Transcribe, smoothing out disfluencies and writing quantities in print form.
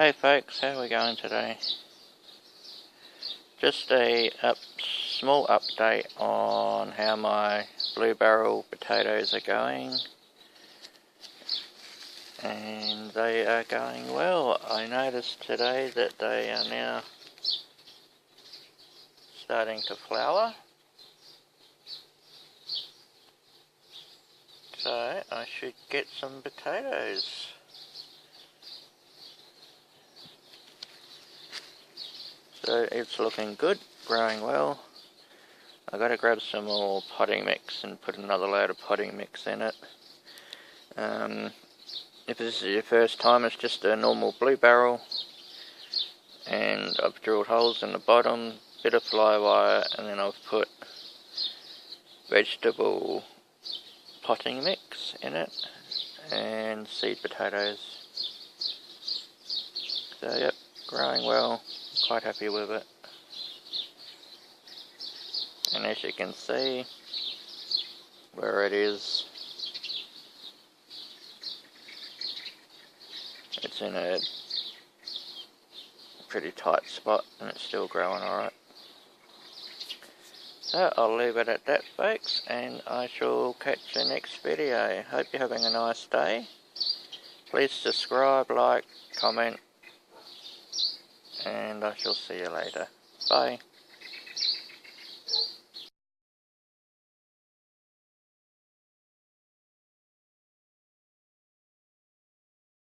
Hey folks, how are we going today? Just a small update on how my blue barrel potatoes are going. And they are going well. I noticed today that they are now starting to flower. So I should get some potatoes. So it's looking good, growing well. I've got to grab some more potting mix and put another load of potting mix in it. If this is your first time, it's just a normal blue barrel, and I've drilled holes in the bottom, bit of fly wire, and then I've put vegetable potting mix in it and seed potatoes. So yep, growing well, quite happy with it. And as you can see where it is, it's in a pretty tight spot and it's still growing alright. So I'll leave it at that folks, and I shall catch you next video. Hope you're having a nice day. Please subscribe, like, comment, and I shall see you later. Bye.